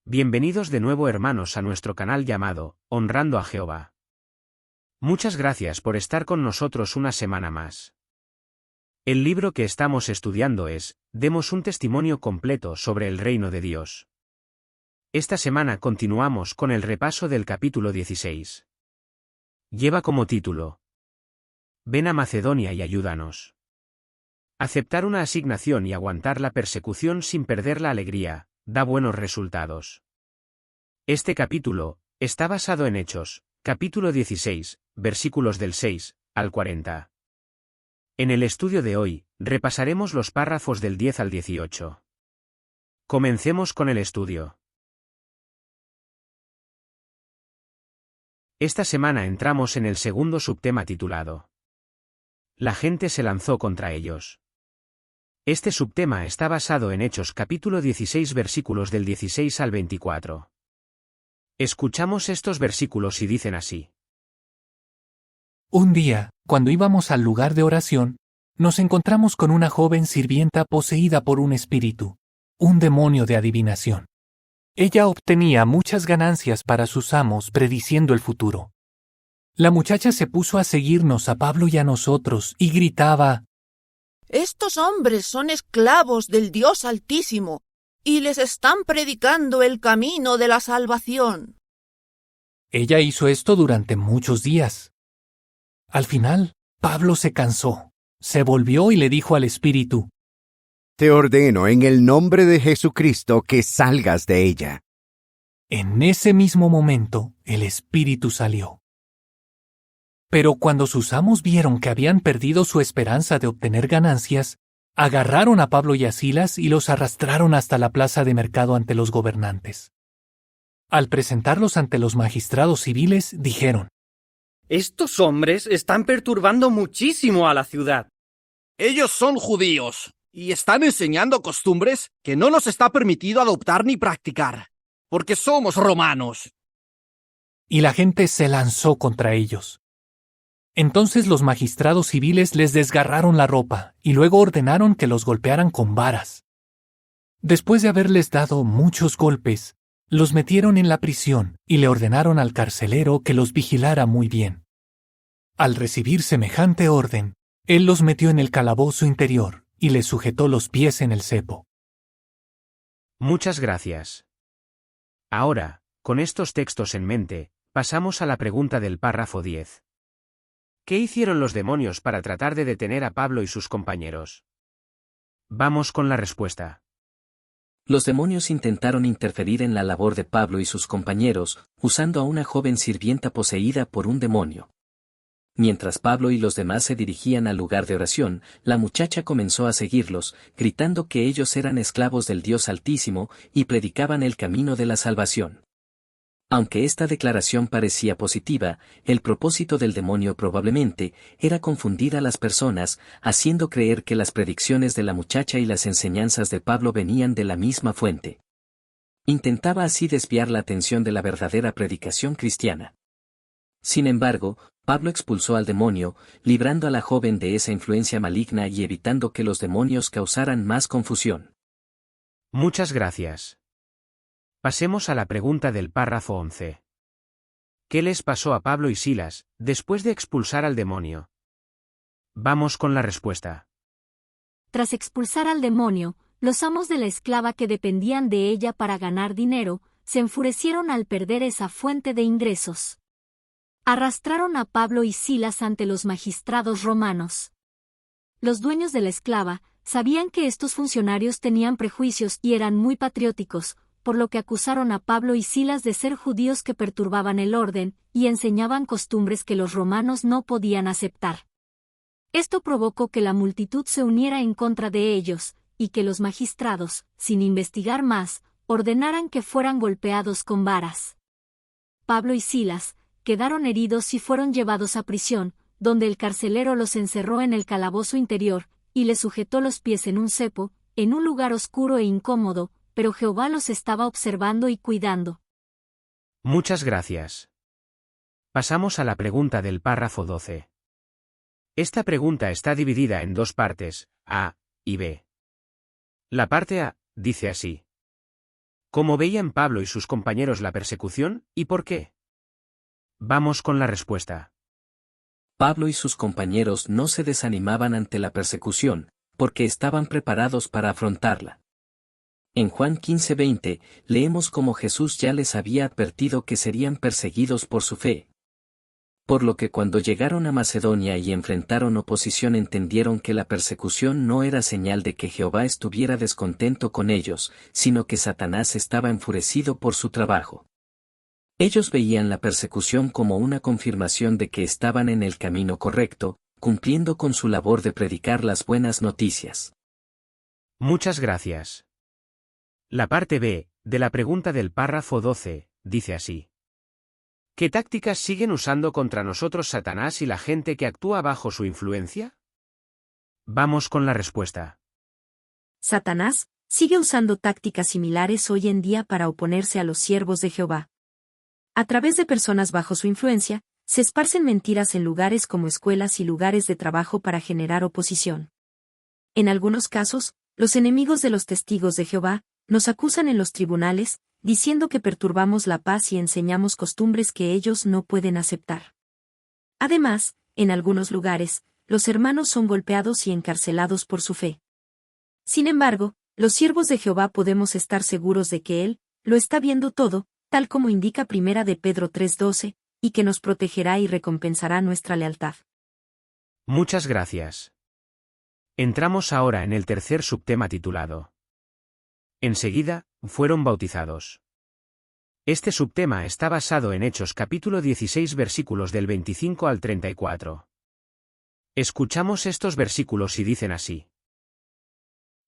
Bienvenidos de nuevo hermanos a nuestro canal llamado, Honrando a Jehová. Muchas gracias por estar con nosotros una semana más. El libro que estamos estudiando es, Demos un testimonio completo sobre el reino de Dios. Esta semana continuamos con el repaso del capítulo 16. Lleva como título: Ven a Macedonia y ayúdanos. Aceptar una asignación y aguantar la persecución sin perder la alegría da buenos resultados. Este capítulo está basado en Hechos, capítulo 16, versículos del 6 al 40. En el estudio de hoy, repasaremos los párrafos del 10 al 18. Comencemos con el estudio. Esta semana entramos en el segundo subtema titulado: La gente se lanzó contra ellos. Este subtema está basado en Hechos capítulo 16 versículos del 16 al 24. Escuchamos estos versículos y dicen así. Un día, cuando íbamos al lugar de oración, nos encontramos con una joven sirvienta poseída por un espíritu, un demonio de adivinación. Ella obtenía muchas ganancias para sus amos prediciendo el futuro. La muchacha se puso a seguirnos a Pablo y a nosotros y gritaba: Estos hombres son esclavos del Dios Altísimo, y les están predicando el camino de la salvación. Ella hizo esto durante muchos días. Al final, Pablo se cansó, se volvió y le dijo al espíritu: Te ordeno en el nombre de Jesucristo que salgas de ella. En ese mismo momento, el espíritu salió. Pero cuando sus amos vieron que habían perdido su esperanza de obtener ganancias, agarraron a Pablo y a Silas y los arrastraron hasta la plaza de mercado ante los gobernantes. Al presentarlos ante los magistrados civiles, dijeron: Estos hombres están perturbando muchísimo a la ciudad. Ellos son judíos y están enseñando costumbres que no nos está permitido adoptar ni practicar, porque somos romanos. Y la gente se lanzó contra ellos. Entonces los magistrados civiles les desgarraron la ropa y luego ordenaron que los golpearan con varas. Después de haberles dado muchos golpes, los metieron en la prisión y le ordenaron al carcelero que los vigilara muy bien. Al recibir semejante orden, él los metió en el calabozo interior y les sujetó los pies en el cepo. Muchas gracias. Ahora, con estos textos en mente, pasamos a la pregunta del párrafo 10. ¿Qué hicieron los demonios para tratar de detener a Pablo y sus compañeros? Vamos con la respuesta. Los demonios intentaron interferir en la labor de Pablo y sus compañeros, usando a una joven sirvienta poseída por un demonio. Mientras Pablo y los demás se dirigían al lugar de oración, la muchacha comenzó a seguirlos, gritando que ellos eran esclavos del Dios Altísimo y predicaban el camino de la salvación. Aunque esta declaración parecía positiva, el propósito del demonio probablemente era confundir a las personas, haciendo creer que las predicciones de la muchacha y las enseñanzas de Pablo venían de la misma fuente. Intentaba así desviar la atención de la verdadera predicación cristiana. Sin embargo, Pablo expulsó al demonio, librando a la joven de esa influencia maligna y evitando que los demonios causaran más confusión. Muchas gracias. Pasemos a la pregunta del párrafo 11. ¿Qué les pasó a Pablo y Silas, después de expulsar al demonio? Vamos con la respuesta. Tras expulsar al demonio, los amos de la esclava que dependían de ella para ganar dinero, se enfurecieron al perder esa fuente de ingresos. Arrastraron a Pablo y Silas ante los magistrados romanos. Los dueños de la esclava sabían que estos funcionarios tenían prejuicios y eran muy patrióticos, por lo que acusaron a Pablo y Silas de ser judíos que perturbaban el orden y enseñaban costumbres que los romanos no podían aceptar. Esto provocó que la multitud se uniera en contra de ellos, y que los magistrados, sin investigar más, ordenaran que fueran golpeados con varas. Pablo y Silas quedaron heridos y fueron llevados a prisión, donde el carcelero los encerró en el calabozo interior, y les sujetó los pies en un cepo, en un lugar oscuro e incómodo, pero Jehová los estaba observando y cuidando. Muchas gracias. Pasamos a la pregunta del párrafo 12. Esta pregunta está dividida en dos partes, A y B. La parte A dice así: ¿Cómo veían Pablo y sus compañeros la persecución, y por qué? Vamos con la respuesta. Pablo y sus compañeros no se desanimaban ante la persecución, porque estaban preparados para afrontarla. En Juan 15:20, leemos cómo Jesús ya les había advertido que serían perseguidos por su fe. Por lo que cuando llegaron a Macedonia y enfrentaron oposición entendieron que la persecución no era señal de que Jehová estuviera descontento con ellos, sino que Satanás estaba enfurecido por su trabajo. Ellos veían la persecución como una confirmación de que estaban en el camino correcto, cumpliendo con su labor de predicar las buenas noticias. Muchas gracias. La parte B, de la pregunta del párrafo 12, dice así. ¿Qué tácticas siguen usando contra nosotros Satanás y la gente que actúa bajo su influencia? Vamos con la respuesta. Satanás sigue usando tácticas similares hoy en día para oponerse a los siervos de Jehová. A través de personas bajo su influencia, se esparcen mentiras en lugares como escuelas y lugares de trabajo para generar oposición. En algunos casos, los enemigos de los testigos de Jehová nos acusan en los tribunales, diciendo que perturbamos la paz y enseñamos costumbres que ellos no pueden aceptar. Además, en algunos lugares, los hermanos son golpeados y encarcelados por su fe. Sin embargo, los siervos de Jehová podemos estar seguros de que Él lo está viendo todo, tal como indica 1 de Pedro 3:12, y que nos protegerá y recompensará nuestra lealtad. Muchas gracias. Entramos ahora en el tercer subtema titulado. Enseguida, fueron bautizados. Este subtema está basado en Hechos capítulo 16 versículos del 25 al 34. Escuchamos estos versículos y dicen así.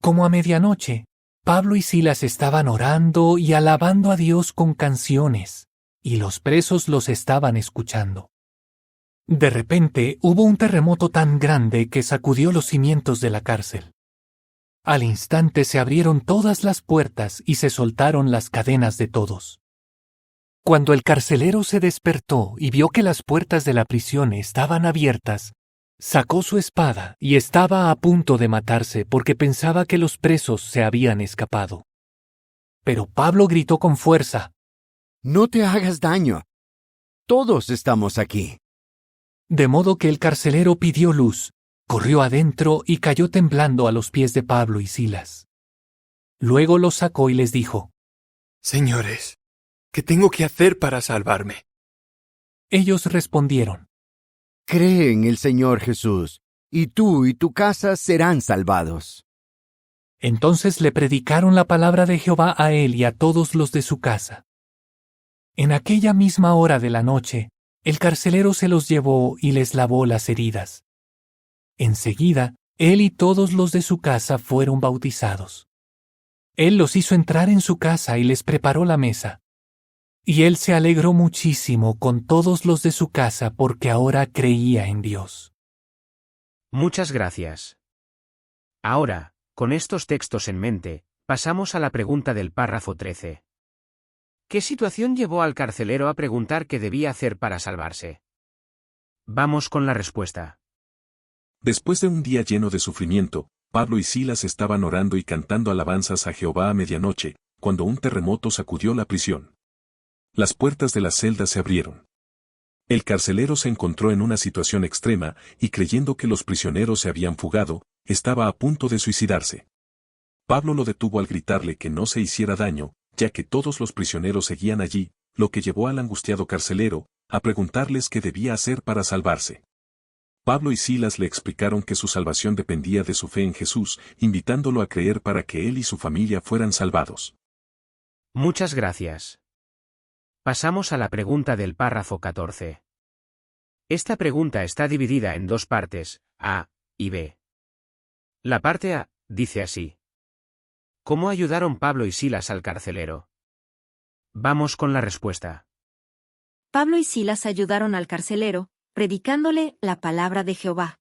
Como a medianoche, Pablo y Silas estaban orando y alabando a Dios con canciones, y los presos los estaban escuchando. De repente hubo un terremoto tan grande que sacudió los cimientos de la cárcel. Al instante se abrieron todas las puertas y se soltaron las cadenas de todos. Cuando el carcelero se despertó y vio que las puertas de la prisión estaban abiertas, sacó su espada y estaba a punto de matarse porque pensaba que los presos se habían escapado. Pero Pablo gritó con fuerza: No te hagas daño. Todos estamos aquí. De modo que el carcelero pidió luz, corrió adentro y cayó temblando a los pies de Pablo y Silas. Luego los sacó y les dijo: Señores, ¿qué tengo que hacer para salvarme? Ellos respondieron: Cree en el Señor Jesús, y tú y tu casa serán salvados. Entonces le predicaron la palabra de Jehová a él y a todos los de su casa. En aquella misma hora de la noche, el carcelero se los llevó y les lavó las heridas. Enseguida, él y todos los de su casa fueron bautizados. Él los hizo entrar en su casa y les preparó la mesa. Y él se alegró muchísimo con todos los de su casa porque ahora creía en Dios. Muchas gracias. Ahora, con estos textos en mente, pasamos a la pregunta del párrafo 13. ¿Qué situación llevó al carcelero a preguntar qué debía hacer para salvarse? Vamos con la respuesta. Después de un día lleno de sufrimiento, Pablo y Silas estaban orando y cantando alabanzas a Jehová a medianoche, cuando un terremoto sacudió la prisión. Las puertas de las celdas se abrieron. El carcelero se encontró en una situación extrema y creyendo que los prisioneros se habían fugado, estaba a punto de suicidarse. Pablo lo detuvo al gritarle que no se hiciera daño, ya que todos los prisioneros seguían allí, lo que llevó al angustiado carcelero a preguntarles qué debía hacer para salvarse. Pablo y Silas le explicaron que su salvación dependía de su fe en Jesús, invitándolo a creer para que él y su familia fueran salvados. Muchas gracias. Pasamos a la pregunta del párrafo 14. Esta pregunta está dividida en dos partes, A y B. La parte A dice así. ¿Cómo ayudaron Pablo y Silas al carcelero? Vamos con la respuesta. Pablo y Silas ayudaron al carcelero, predicándole la palabra de Jehová.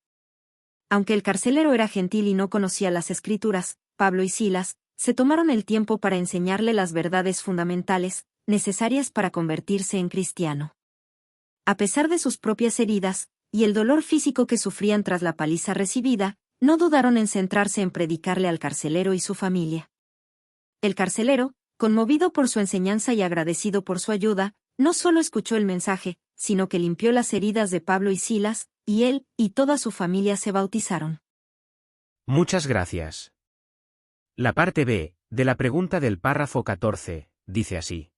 Aunque el carcelero era gentil y no conocía las Escrituras, Pablo y Silas se tomaron el tiempo para enseñarle las verdades fundamentales, necesarias para convertirse en cristiano. A pesar de sus propias heridas, y el dolor físico que sufrían tras la paliza recibida, no dudaron en centrarse en predicarle al carcelero y su familia. El carcelero conmovido por su enseñanza y agradecido por su ayuda, no solo escuchó el mensaje, sino que limpió las heridas de Pablo y Silas, y él y toda su familia se bautizaron. Muchas gracias. La parte B, de la pregunta del párrafo 14, dice así.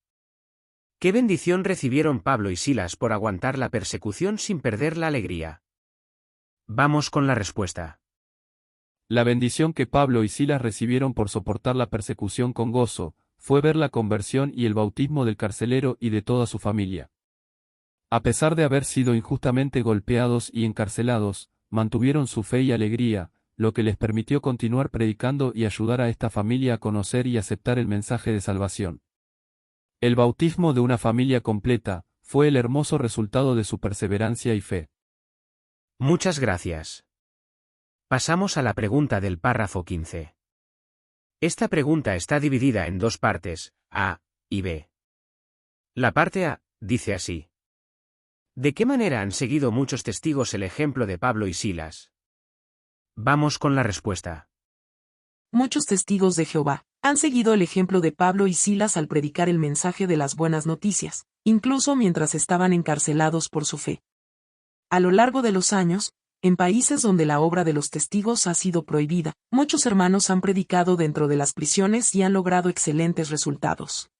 ¿Qué bendición recibieron Pablo y Silas por aguantar la persecución sin perder la alegría? Vamos con la respuesta. La bendición que Pablo y Silas recibieron por soportar la persecución con gozo, fue ver la conversión y el bautismo del carcelero y de toda su familia. A pesar de haber sido injustamente golpeados y encarcelados, mantuvieron su fe y alegría, lo que les permitió continuar predicando y ayudar a esta familia a conocer y aceptar el mensaje de salvación. El bautismo de una familia completa fue el hermoso resultado de su perseverancia y fe. Muchas gracias. Pasamos a la pregunta del párrafo 15. Esta pregunta está dividida en dos partes, A y B. La parte A dice así. ¿De qué manera han seguido muchos testigos el ejemplo de Pablo y Silas? Vamos con la respuesta. Muchos testigos de Jehová han seguido el ejemplo de Pablo y Silas al predicar el mensaje de las buenas noticias, incluso mientras estaban encarcelados por su fe. A lo largo de los años, en países donde la obra de los testigos ha sido prohibida, muchos hermanos han predicado dentro de las prisiones y han logrado excelentes resultados.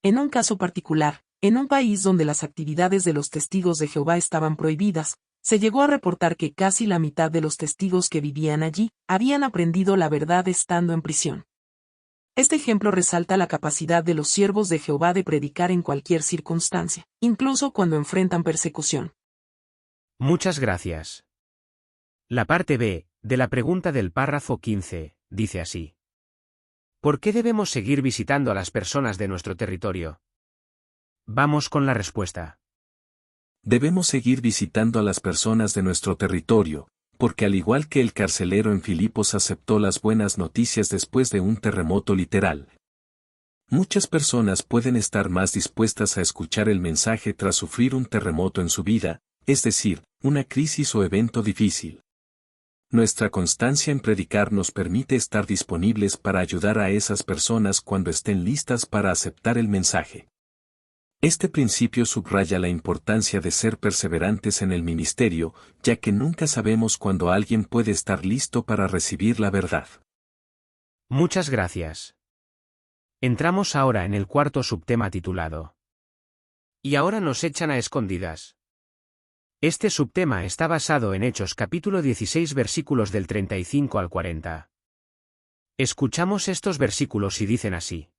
En un caso particular, en un país donde las actividades de los testigos de Jehová estaban prohibidas, se llegó a reportar que casi la mitad de los testigos que vivían allí habían aprendido la verdad estando en prisión. Este ejemplo resalta la capacidad de los siervos de Jehová de predicar en cualquier circunstancia, incluso cuando enfrentan persecución. Muchas gracias. La parte B, de la pregunta del párrafo 15, dice así. ¿Por qué debemos seguir visitando a las personas de nuestro territorio? Vamos con la respuesta. Debemos seguir visitando a las personas de nuestro territorio, porque al igual que el carcelero en Filipos aceptó las buenas noticias después de un terremoto literal. Muchas personas pueden estar más dispuestas a escuchar el mensaje tras sufrir un terremoto en su vida, es decir, una crisis o evento difícil. Nuestra constancia en predicar nos permite estar disponibles para ayudar a esas personas cuando estén listas para aceptar el mensaje. Este principio subraya la importancia de ser perseverantes en el ministerio, ya que nunca sabemos cuándo alguien puede estar listo para recibir la verdad. Muchas gracias. Entramos ahora en el cuarto subtema titulado. Y ahora nos echan a escondidas. Este subtema está basado en Hechos capítulo 16 versículos del 35 al 40. Escuchamos estos versículos y dicen así.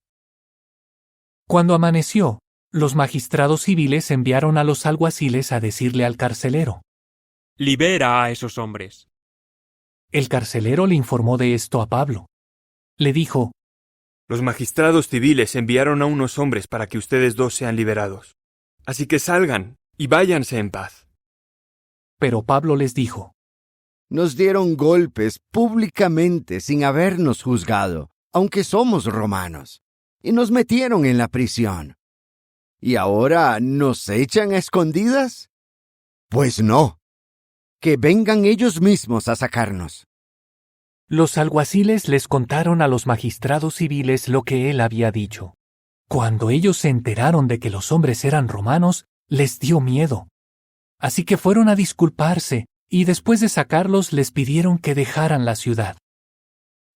Cuando amaneció, los magistrados civiles enviaron a los alguaciles a decirle al carcelero: «Libera a esos hombres». El carcelero le informó de esto a Pablo. Le dijo: «Los magistrados civiles enviaron a unos hombres para que ustedes dos sean liberados. Así que salgan y váyanse en paz». Pero Pablo les dijo: «Nos dieron golpes públicamente sin habernos juzgado, aunque somos romanos, y nos metieron en la prisión. ¿Y ahora nos echan a escondidas? Pues no. Que vengan ellos mismos a sacarnos». Los alguaciles les contaron a los magistrados civiles lo que él había dicho. Cuando ellos se enteraron de que los hombres eran romanos, les dio miedo. Así que fueron a disculparse, y después de sacarlos les pidieron que dejaran la ciudad.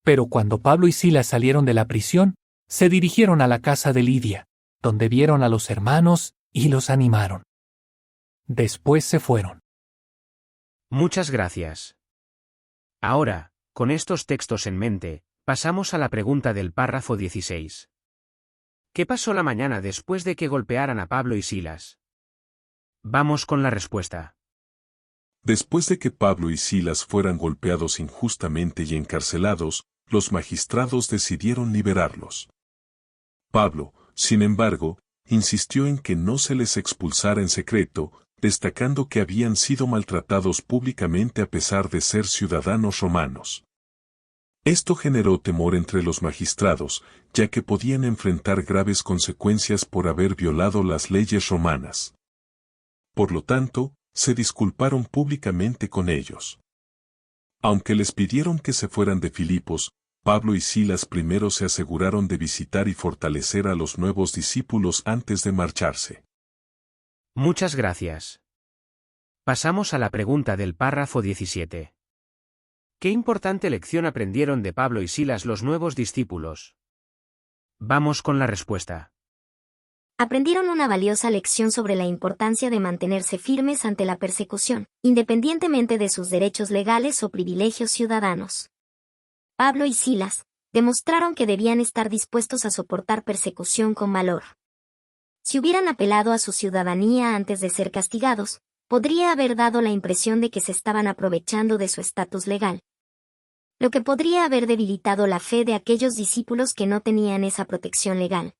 Pero cuando Pablo y Silas salieron de la prisión, se dirigieron a la casa de Lidia, donde vieron a los hermanos y los animaron. Después se fueron. Muchas gracias. Ahora, con estos textos en mente, pasamos a la pregunta del párrafo 16. ¿Qué pasó la mañana después de que golpearan a Pablo y Silas? Vamos con la respuesta. Después de que Pablo y Silas fueran golpeados injustamente y encarcelados, los magistrados decidieron liberarlos. Pablo, sin embargo, insistió en que no se les expulsara en secreto, destacando que habían sido maltratados públicamente a pesar de ser ciudadanos romanos. Esto generó temor entre los magistrados, ya que podían enfrentar graves consecuencias por haber violado las leyes romanas. Por lo tanto, se disculparon públicamente con ellos. Aunque les pidieron que se fueran de Filipos, Pablo y Silas primero se aseguraron de visitar y fortalecer a los nuevos discípulos antes de marcharse. Muchas gracias. Pasamos a la pregunta del párrafo 17. ¿Qué importante lección aprendieron de Pablo y Silas los nuevos discípulos? Vamos con la respuesta. Aprendieron una valiosa lección sobre la importancia de mantenerse firmes ante la persecución, independientemente de sus derechos legales o privilegios ciudadanos. Pablo y Silas demostraron que debían estar dispuestos a soportar persecución con valor. Si hubieran apelado a su ciudadanía antes de ser castigados, podría haber dado la impresión de que se estaban aprovechando de su estatus legal, lo que podría haber debilitado la fe de aquellos discípulos que no tenían esa protección legal.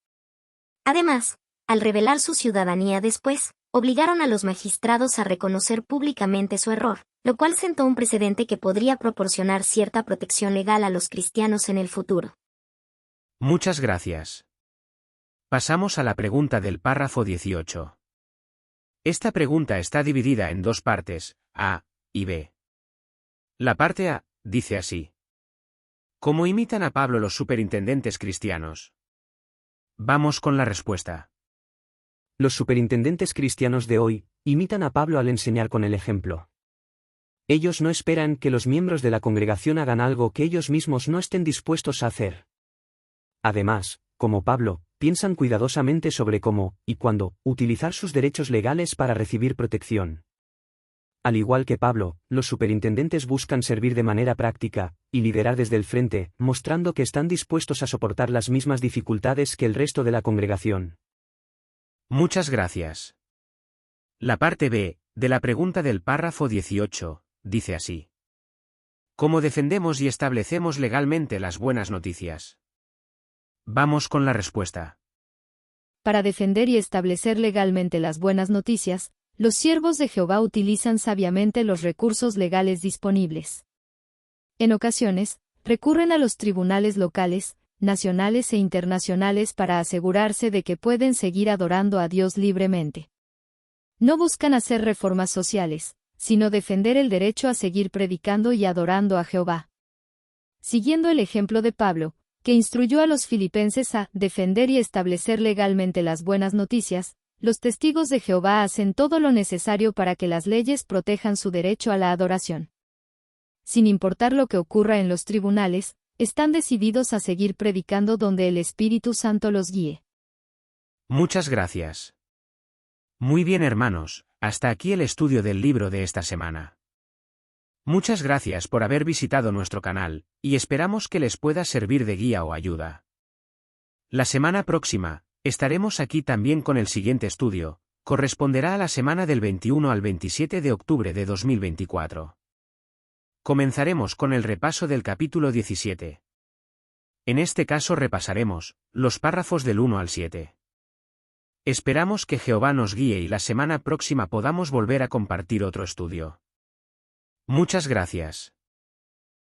Además, al revelar su ciudadanía después, obligaron a los magistrados a reconocer públicamente su error, lo cual sentó un precedente que podría proporcionar cierta protección legal a los cristianos en el futuro. Muchas gracias. Pasamos a la pregunta del párrafo 18. Esta pregunta está dividida en dos partes, A y B. La parte A dice así: ¿cómo imitan a Pablo los superintendentes cristianos? Vamos con la respuesta. Los superintendentes cristianos de hoy imitan a Pablo al enseñar con el ejemplo. Ellos no esperan que los miembros de la congregación hagan algo que ellos mismos no estén dispuestos a hacer. Además, como Pablo, piensan cuidadosamente sobre cómo, y cuándo, utilizar sus derechos legales para recibir protección. Al igual que Pablo, los superintendentes buscan servir de manera práctica, y liderar desde el frente, mostrando que están dispuestos a soportar las mismas dificultades que el resto de la congregación. Muchas gracias. La parte B, de la pregunta del párrafo 18, dice así: ¿cómo defendemos y establecemos legalmente las buenas noticias? Vamos con la respuesta. Para defender y establecer legalmente las buenas noticias, los siervos de Jehová utilizan sabiamente los recursos legales disponibles. En ocasiones, recurren a los tribunales locales, nacionales e internacionales para asegurarse de que pueden seguir adorando a Dios libremente. No buscan hacer reformas sociales, sino defender el derecho a seguir predicando y adorando a Jehová. Siguiendo el ejemplo de Pablo, que instruyó a los filipenses a defender y establecer legalmente las buenas noticias, los testigos de Jehová hacen todo lo necesario para que las leyes protejan su derecho a la adoración. Sin importar lo que ocurra en los tribunales, están decididos a seguir predicando donde el Espíritu Santo los guíe. Muchas gracias. Muy bien, hermanos, hasta aquí el estudio del libro de esta semana. Muchas gracias por haber visitado nuestro canal, y esperamos que les pueda servir de guía o ayuda. La semana próxima, estaremos aquí también con el siguiente estudio, corresponderá a la semana del 21 al 27 de octubre de 2024. Comenzaremos con el repaso del capítulo 17. En este caso repasaremos los párrafos del 1 al 7. Esperamos que Jehová nos guíe y la semana próxima podamos volver a compartir otro estudio. Muchas gracias.